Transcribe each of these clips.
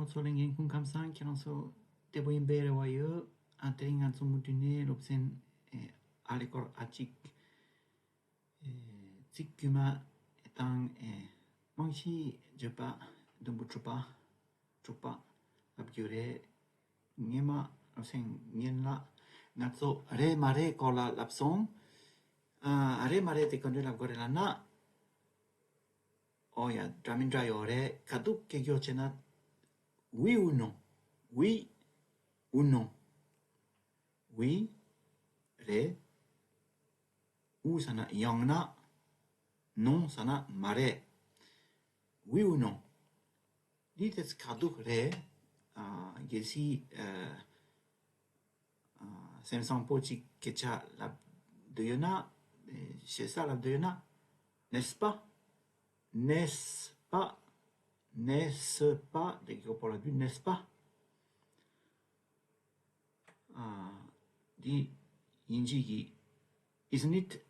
solingen kun kamsan kiranso te boyin bere wayo anteringan sumutune lopsen alekor achik tikuma etang mangshi jepa dumbu chupa abgyure ngema lopsen ngenla ngatso re mare kola lapsong are mare te konde la gore lana oh ya dramindra yore kaduk ke gyochena oui ou non oui ou non oui re ou sana yongna non sana mare oui ou non dites kaduk re gesi semsan pochi kecha la deyona c'est ça la deyona n'est-ce pas n'est-ce pas n'est-ce pas pour la but n'est-ce pas di injigi isn't it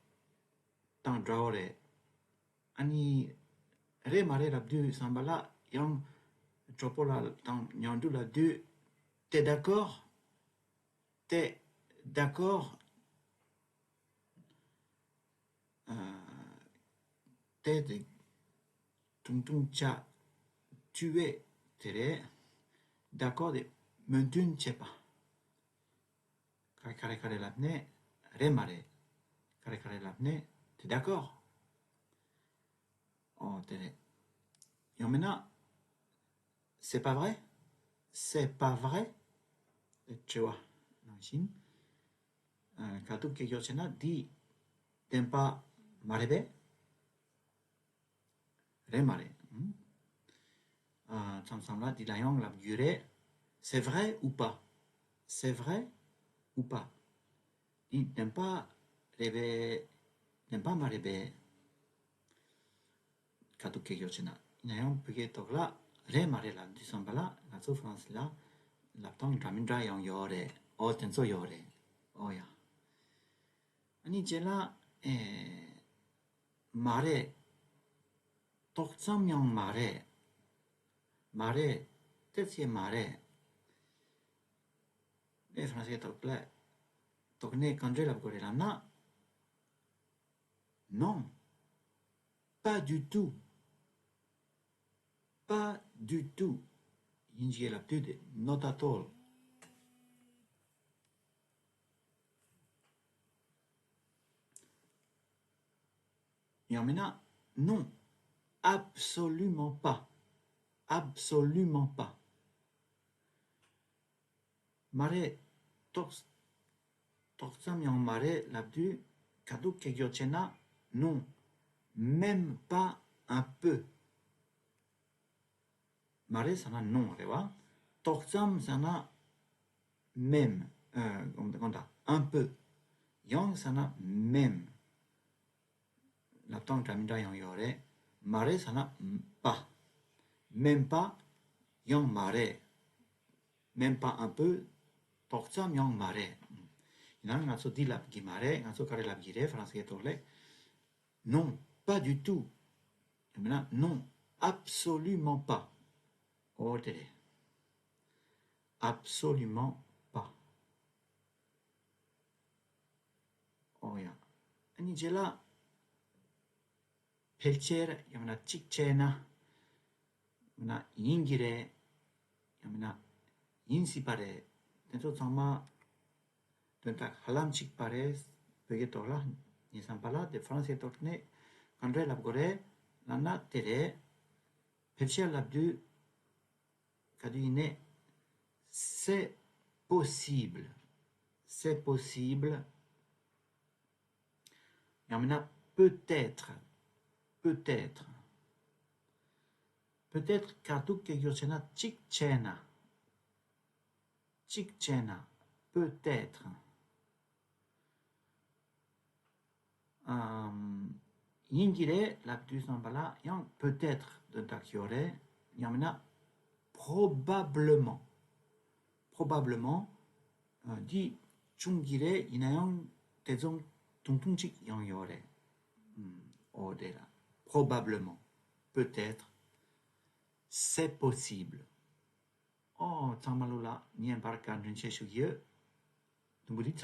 tang draore ani re mare rabdu sambala yang tropola tang nyandu la deux t'es d'accord t'es de tung cha tu es tere d'accord de mentun chepa kare lapne re mare kare lapne t'es d'accord oh tere yomena c'est pas vrai tu vois nanshin katuk ke yochena di tempa marebe re mare samsamla di layong la gure c'est vrai ou pas di tempa marebe katuk ke yochena inayong pege tokla re mare la di sambala la so france la laptong dramindra yang yore o tenso yore oh ya ani jela mare toktsam yang mare tetsie mare le français tokla tokne kandre la gore la na non pas du tout inji la tude not at all yamena non absolument pas mare toksam yang mare labdu kaduk ke gyochena non même pas un peu mare sana non rewa toksam sana même un peu yang sana même laptong dramindra yang yore mare sana pas même pas yang mare même pas un peu toksam yang mare inan ngatso dilap gi mare ngatso kare lap gi re français tole non pas du tout maintenant non absolument pas oh tere absolument pas oh ya ani jela pelcher yamna chikchena na ingire yamna insipare dentro sama tentak halam chikpare pegetola ni sampala de français tokne kandre labgore lana tere pelcher labdu kadine c'est possible yamna peut-être katuk ke yochena chikchena peut-être yingire labdu sambala yang peut-être de takyore yamna probablement di chungire inayong tezong tungtungchik yang yore odera probablement peut-être c'est possible tsang malula nien barkan rin che shu ye. Tumbulit